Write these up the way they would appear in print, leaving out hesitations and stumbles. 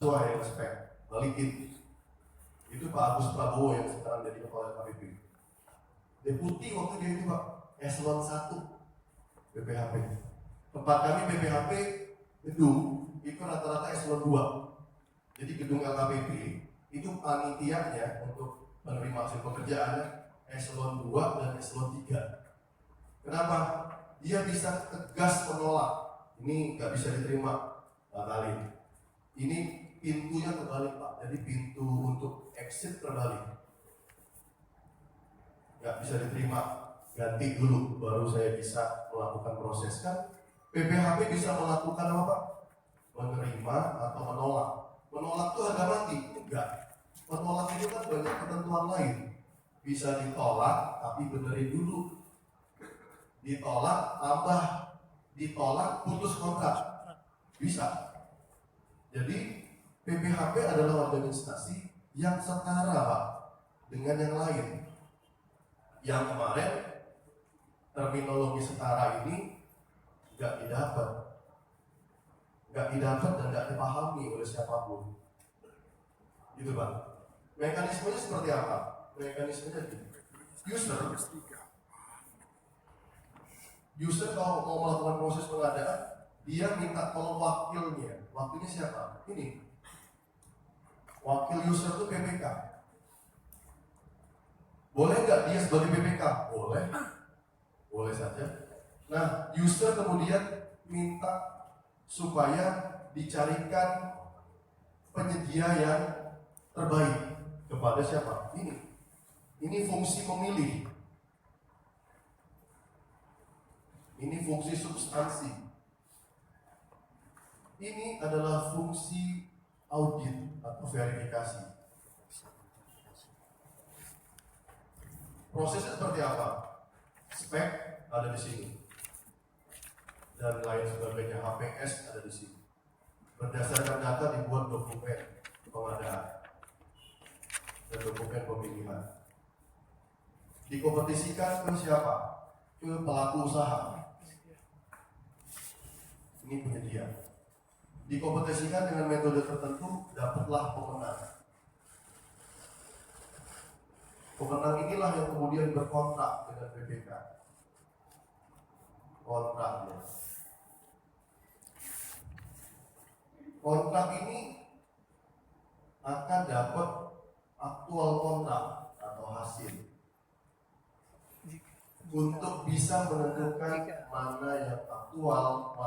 sesuai respect, balikin. Itu Pak Agus Prabowo yang sekarang jadi kepala KPP. Deputi waktu dia itu Pak, eselon 1 BPHP. Tempat kami BPHP gedung itu rata-rata eselon 2. Jadi gedung LKPP itu panitianya untuk menerima hasil pekerjaannya eselon 2 dan eselon 3. Kenapa? Dia bisa tegas menolak. Ini nggak bisa diterima, batalin. Ini pintunya terbalik Pak, jadi pintu untuk exit terbalik. Nggak bisa diterima, ganti dulu baru saya bisa melakukan proses. Kan PPHP bisa melakukan apa Pak? Menerima atau menolak. Menolak itu harga mati? Enggak. Menolak itu kan banyak ketentuan lain. Bisa ditolak tapi benerin dulu. Ditolak tambah, ditolak putus kontrak. Bisa. Jadi PPHP adalah organisasi yang setara Pak dengan yang lain. Yang kemarin terminologi setara ini nggak didapat dan nggak dipahami oleh siapapun. Gitu Pak. Mekanismenya seperti apa? Mekanismenya gini. User kalau mau melakukan proses pengadaan, dia minta tolong wakilnya. Wakilnya siapa? Ini. Wakil user itu PPK. Boleh nggak dia sebagai PPK? Boleh. Boleh saja. Nah, user kemudian minta supaya dicarikan penyedia yang terbaik kepada siapa? Ini fungsi memilih. Ini fungsi substansi. Ini adalah fungsi audit atau verifikasi. Prosesnya seperti apa? Spek ada di sini. Dan lain sebagainya, HPS ada di sini. Berdasarkan data dibuat dokumen pengadaan dan dokumen pemilihan. Dikompetisikan ke siapa? Ke pelaku usaha. Ini penyedia. Dikompetisikan dengan metode tertentu, dapatlah pemenang. Pemenang inilah yang kemudian berkontrak dengan BPK. Kontraknya. Kontrak ini akan dapat aktual kontrak atau hasil untuk bisa menentukan mana yang aktual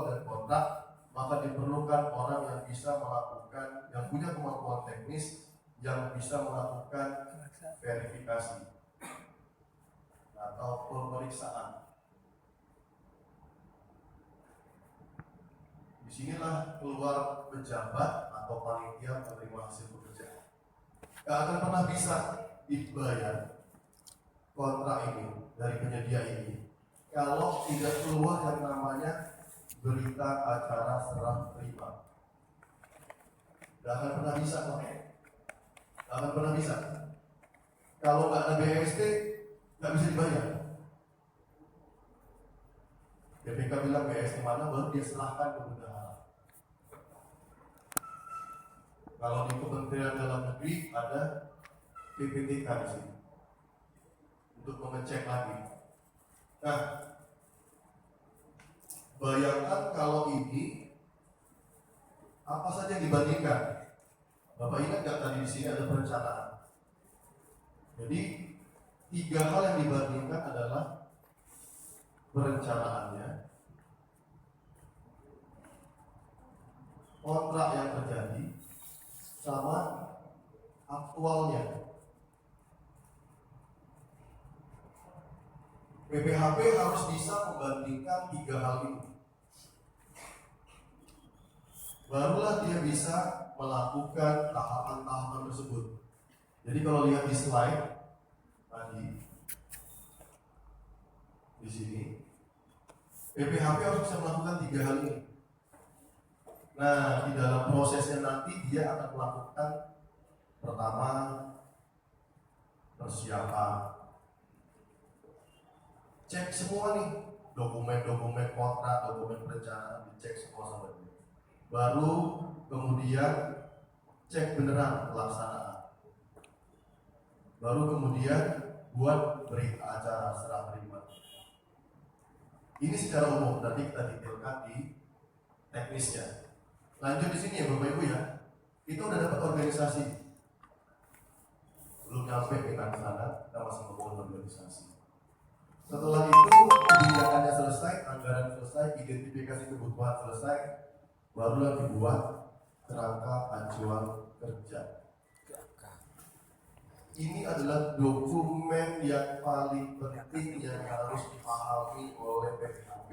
dan kontrak. Maka diperlukan orang yang bisa melakukan, yang punya kemampuan teknis, yang bisa melakukan verifikasi atau pemeriksaan. Disinilah keluar pejabat atau panitia menerima hasil pekerjaan. Gak akan pernah bisa dibayar kontrak ini dari penyedia ini kalau tidak keluar yang namanya berita acara serah terima. Gak akan pernah bisa kok. Gak akan pernah bisa. Kalau nggak ada BST, nggak bisa dibayar. BPK bilang BST mana, baru dia serahkan ke bendahara. Kalau di Kementerian Dalam Negeri ada PPTK di sini untuk mengecek lagi. Nah, bayangkan kalau ini apa saja yang dibandingkan. Bapak ingat nggak tadi di sini ada perencanaan. Jadi 3 hal yang dibandingkan adalah perencanaannya, kontrak yang terjadi, sama aktualnya. PPHP harus bisa membandingkan 3 hal ini. Barulah dia bisa melakukan tahapan-tahapan tersebut. Jadi kalau lihat di slide tadi di sini, PPHP harus bisa melakukan 3 hal ini. Nah, di dalam prosesnya nanti dia akan melakukan pertama persiapan, cek semua nih dokumen-dokumen kontrak, dokumen perencanaan, dicek semua sama dia. Baru kemudian cek beneran pelaksanaan, baru kemudian buat berita acara serah terima. Ini secara umum, nanti kita detailkan di teknisnya. Lanjut di sini ya Bapak Ibu ya, kita udah dapat organisasi, belum nyampe kita ke sana, kita masih ngomongin organisasi. Setelah itu kebijakannya selesai, anggaran selesai, identifikasi kebutuhan selesai, barulah dibuat kerangka acuan kerja. Ini adalah dokumen yang paling penting yang harus dipahami oleh PPHP.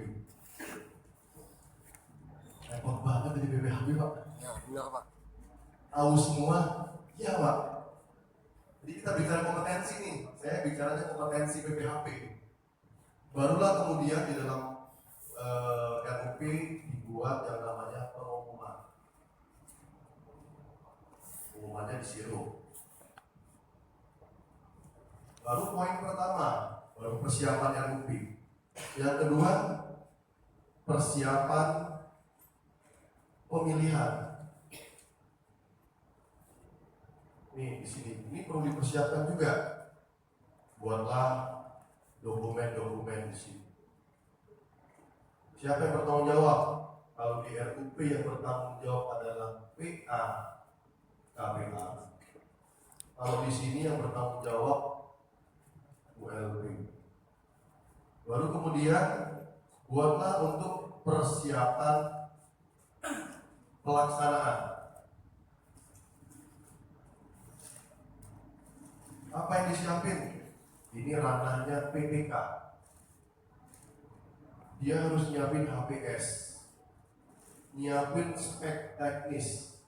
Repot banget di PPHP Pak. Ya, benar Pak. Tahu semua? Iya Pak. Jadi kita bicara kompetensi nih, saya bicaranya kompetensi PPHP. Barulah kemudian di dalam RUP dibuat yang namanya pengumuman. Pengumumannya di Siro. Baru poin pertama, baru persiapan RUP. Yang kedua, persiapan pemilihan. Nih di sini, ini perlu dipersiapkan juga. Buatlah dokumen-dokumen di sini. Siapa yang bertanggung jawab? Kalau di RUP yang bertanggung jawab adalah PA KPA. Kalau di sini yang bertanggung jawab ULP. Baru kemudian buatlah untuk persiapan pelaksanaan. Apa yang disiapin? Ini ranahnya PPK. Dia harus nyiapin HPS, nyiapin spek teknis,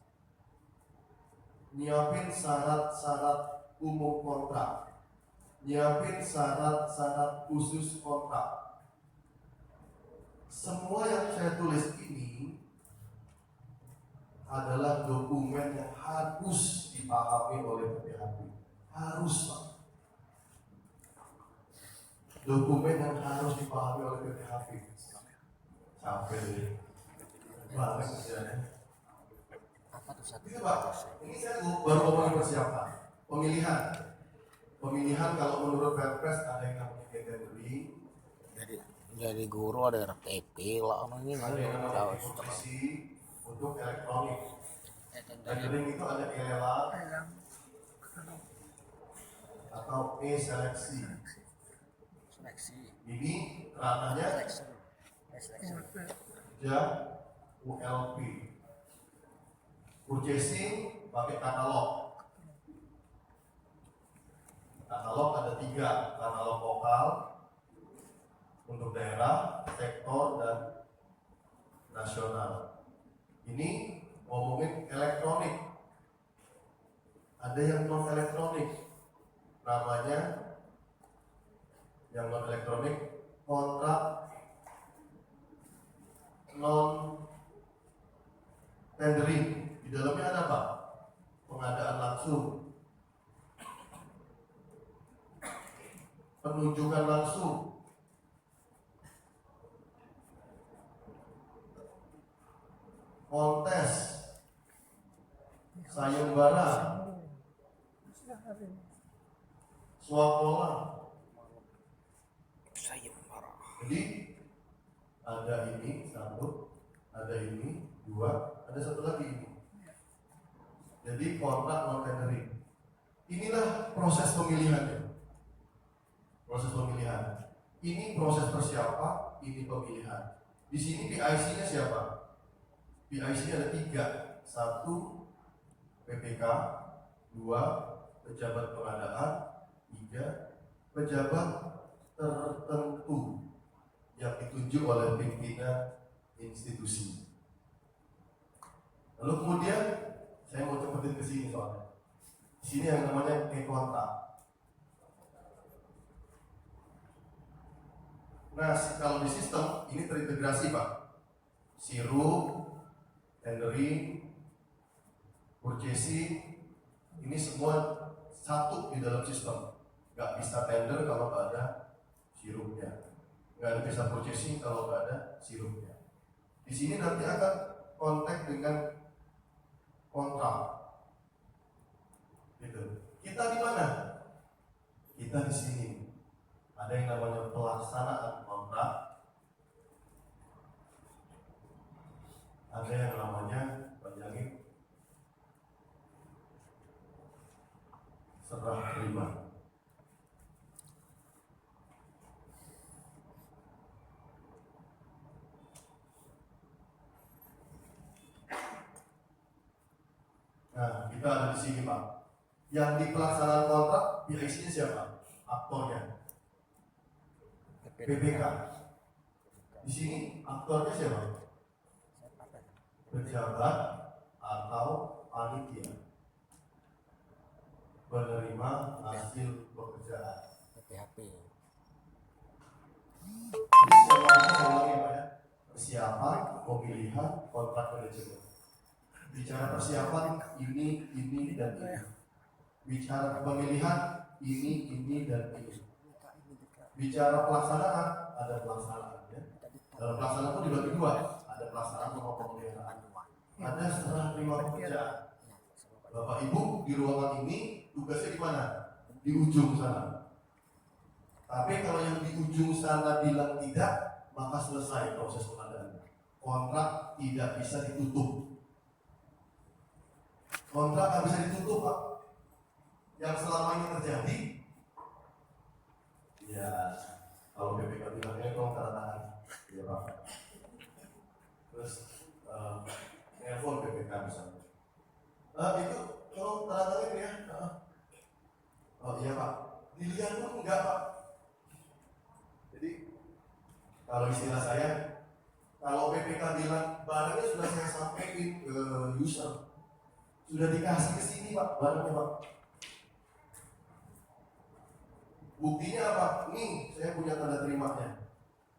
nyiapin syarat-syarat umum kontrak, nyiapin syarat-syarat khusus kontrak. Semua yang saya tulis ini adalah dokumen yang harus dipahami oleh PPHP. Harus Pak. Dokumen yang harus dipahami oleh PPHP. Sampai banget sebenarnya. Apa tuh satu? Itu Pak, ini saya baru ngomongin persiapan. Pemilihan. Pemilihan kalau menurut Perpres ada yang namanya tendering. Jadi guru ada RTP lah, ini Ada yang nggak namanya tahu. kompetisi untuk elektronik. Tendering itu ada ELA atau e-seleksi. Ini ranahnya kerja ULP. Purchasing pakai katalog. Katalog ada 3, katalog lokal untuk daerah, sektor, dan nasional. Ini ngomongin elektronik. Ada yang non elektronik, namanya yang non elektronik kontrak non tendering. Di dalamnya ada apa? Pengadaan langsung, penunjukan langsung, kontes, sayembara, swap. Jadi ada ini 1, ada ini 2, ada satu lagi ini. Jadi kontrak non tendering. Inilah proses pemilihannya. Proses pemilihan. Ini proses persiapan, ini pemilihan. Di sini PIC-nya siapa? PIC ada 3. 1 PPK, 2 pejabat pengadaan, 3 pejabat tertentu yang ditunjuk oleh pimpinan institusi. Lalu kemudian saya mau cepetin ke sini soalnya. Di sini yang namanya e-kontrak. Nah, kalau di sistem ini terintegrasi Pak. Sirup, tendering, purchasing, ini semua satu di dalam sistem. Gak bisa tender kalau gak ada sirupnya. Gak ada bisa purchasing kalau gak ada sirupnya. Di sini nanti akan kontak dengan kontrak. Gitu. Kita di mana? Kita di sini. Ada yang namanya pelaksanaan kontrak, ada yang namanya bayangin serah terima. Nah, kita ada di sini, Pak. Yang di pelaksanaan kontrak, PIC-nya siapa? Aktornya. PPK. Di sini aktornya siapa? Pejabat atau panitia penerima hasil pekerjaan. PPHP. Persiapan pemilihan kontrak manajemen. Bicara persiapan ini dan ini. Bicara pemilihan ini dan ini. Bicara pelaksanaan ada pelaksanaan ya. Dalam pelaksanaan itu dibagi dua. Ada pelaksanaan sama pemeliharaan. Ada serah terima pekerjaan. Bapak Ibu di ruangan ini tugasnya di mana? Di ujung sana. Tapi kalau yang di ujung sana bilang tidak, maka selesai proses pengadaan. Kontrak tidak bisa ditutup. Kontrak nggak bisa ditutup, Pak. Yang selama ini terjadi, ya kalau BPK bilangnya tolong tanda tangan, ya Pak. Terus nelfon BPK misalnya. Itu tolong tanda tangan ya. Oh iya Pak. Dilihat pun enggak Pak. Jadi kalau istilah saya, kalau BPK bilang barangnya sudah saya sampaikan ke user, sudah dikasih ke sini Pak, barangnya Pak. Buktinya apa? Nih, saya punya tanda terimanya.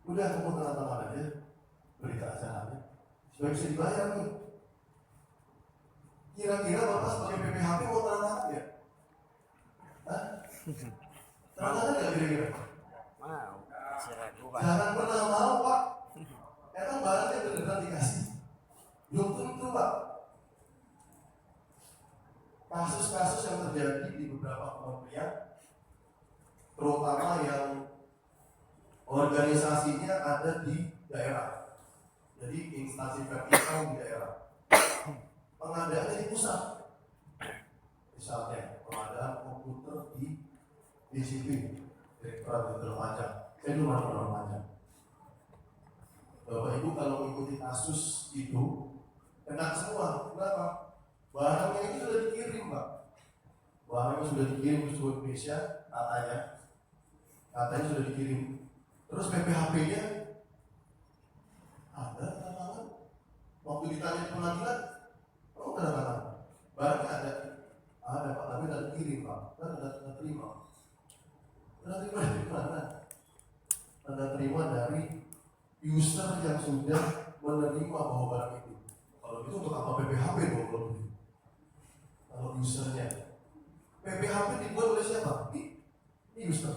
Udah, kamu tanda tangan aja, berita acaranya, supaya bisa dibayar nih. Kira-kira Bapak sebagai PPHP mau tanda tangan ya? Hah? Tanda tangan nggak kira-kira? Mau. Jangan pernah mau Pak. Emang barangnya beneran dikasih? Belum tentu Pak. Kasus-kasus yang terjadi di beberapa kementerian, terutama yang organisasinya ada di daerah, jadi instansi vertikal di daerah, pengadaannya di pusat. Misalnya pengadaan komputer di DCP, Direktorat Jenderal Pajak. Saya dulu orang pajak. Bapak Ibu kalau mengikuti kasus itu kena semua. Kenapa? Barangnya itu sudah dikirim Pak. Barangnya sudah dikirim ke seluruh Indonesia, katanya sudah dikirim. Terus PPHP-nya ada tanda tangan. Waktu ditanya di pengadilan, oh tanda tangan. Barangnya ada Pak, tapi tidak dikirim Pak. Dan tidak terima. Tanda terima dari mana? Tanda terima dari user yang sudah menerima bahwa barang itu. Kalau itu untuk apa PPHP dong kalau begitu? Kalau usernya, PPHP dibuat oleh siapa? Ini user.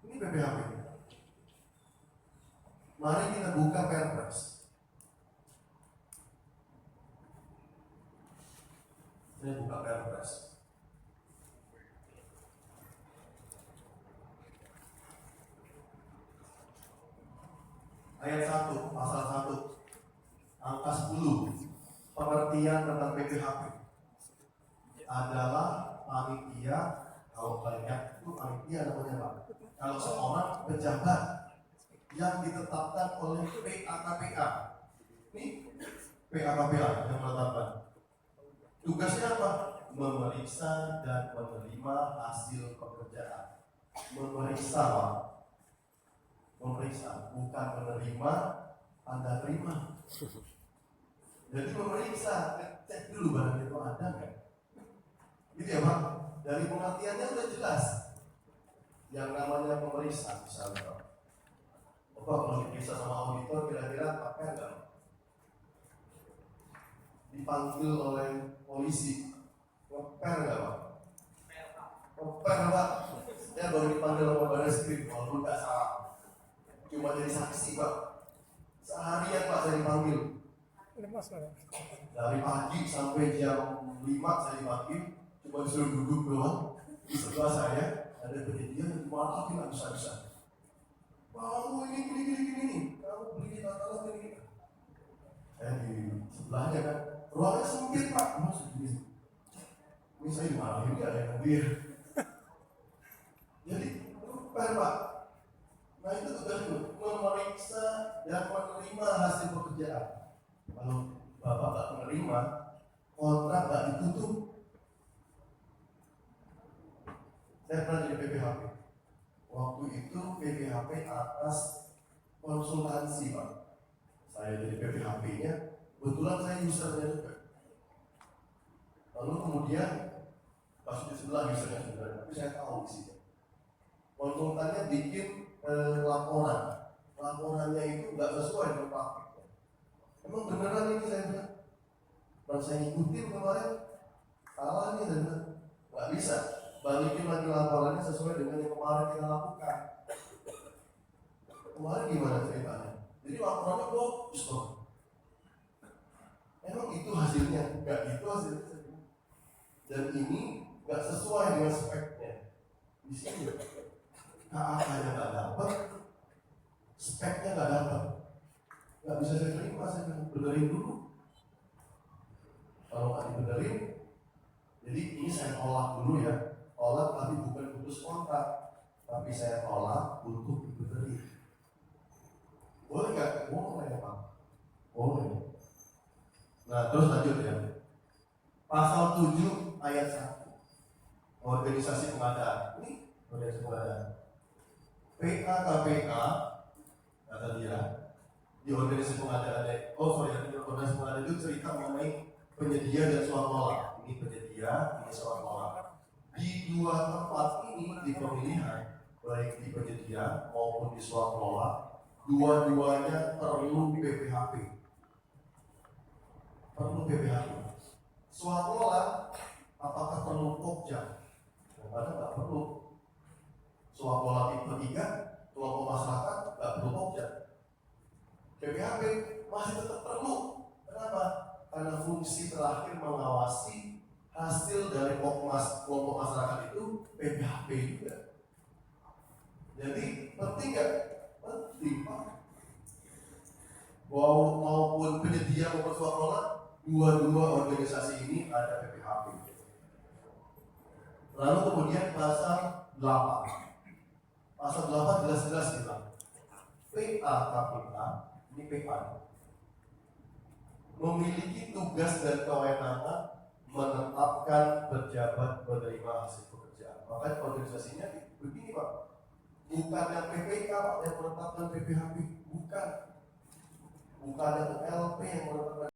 Ini PPHP. Mari kita buka Perpres. Saya buka Perpres. Ayat 1, pasal 1, angka 10, pengertian tentang PPHP adalah panitia. Kalau banyak itu panitia namanya Pak. Kalau seorang pejabat yang ditetapkan oleh PAKPA, ini PAKPA yang menetapkan. Tugasnya apa? Memeriksa dan menerima hasil pekerjaan. Memeriksa Pak. Memeriksa, bukan menerima tanda terima. Jadi memeriksa, cek dulu barang itu ada nggak? Gitu ya Pak. Dari pengertiannya udah jelas. Yang namanya pemeriksa, misalnya Bapak kalau diperiksa sama auditor kira-kira pakai nggak? Dipanggil oleh polisi, ngeper nggak Pak? Ngeper Pak. Saya baru dipanggil sama Barreskrim, walaupun nggak salah. Cuma jadi saksi Pak. Seharian Pak saya dipanggil. Lemas lah. Dari pagi sampai jam 5 saya pagi, cuma disuruh duduk doang. Di sebelah saya ada penyedia yang dimarahin nggak bisa-bisa. Kamu ini, kamu beli tatalan ini. Saya di sebelahnya kan, ruangnya sempit pak, maksud ini. Ini saya dimarahin nggak ya dia. Jadi, lupa pak. Nah itu tugas itu, memeriksa dan menerima hasil pekerjaan. Kalau bapak nggak menerima, kontrak nggak ditutup. Saya pernah jadi PPHP. Waktu itu PPHP atas konsultansi pak. Saya jadi PPHP-nya, kebetulan saya usernya juga. Lalu kemudian pas di sebelah usernya sebenarnya, tapi saya tahu isinya. Konsultannya bikin laporannya itu nggak sesuai dengan praktiknya. Emang beneran ini saya bilang, kalau saya ngikutin kemarin salah nih saya bilang, nggak bisa balikin lagi laporannya sesuai dengan yang kemarin kita lakukan. Kemarin gimana ceritanya? Jadi laporannya bagus kok. Emang itu hasilnya? Nggak itu hasilnya. Dan ini nggak sesuai dengan speknya. Di sini KAK-nya nggak dapat, speknya nggak dapat, nggak bisa saya terima. Saya benerin dulu. Kalau nggak dibenerin, jadi ini saya tolak dulu ya. Tolak tapi bukan putus kontrak, tapi saya tolak untuk dibenerin. Boleh nggak? Boleh ya Pak. Boleh. Nah terus lanjut ya. Pasal 7 ayat 1 organisasi pengadaan. Ini organisasi pengadaan. PKKPK kata dia di organisasi pengadaan. Organisasi pengadaan itu cerita mengenai penyedia dan swasta. Ini penyedia, ini swasta. Di dua tempat ini di pemilihan, baik di penyedia maupun di swasta, dua-duanya perlu PPHP. Perlu PPHP. Swasta apakah perlu pokja? Kadang nggak perlu. Swasta tipe 3, kelompok masyarakat nggak perlu pokja. PPHP masih tetap perlu. Kenapa? Karena fungsi terakhir mengawasi hasil dari kelompok masyarakat itu PPHP juga. Jadi penting nggak? Penting Pak. Maupun penyedia maupun swasta, dua-dua organisasi ini ada PPHP. Lalu kemudian pasal 8. Pasal 8 jelas-jelas bilang PKKPK, ini PK, memiliki tugas dan kewenangan menetapkan pejabat penerima hasil pekerjaan. Makanya organisasinya begini Pak, bukan yang PPK Pak yang menetapkan PPHP, bukan yang LP yang menetapkan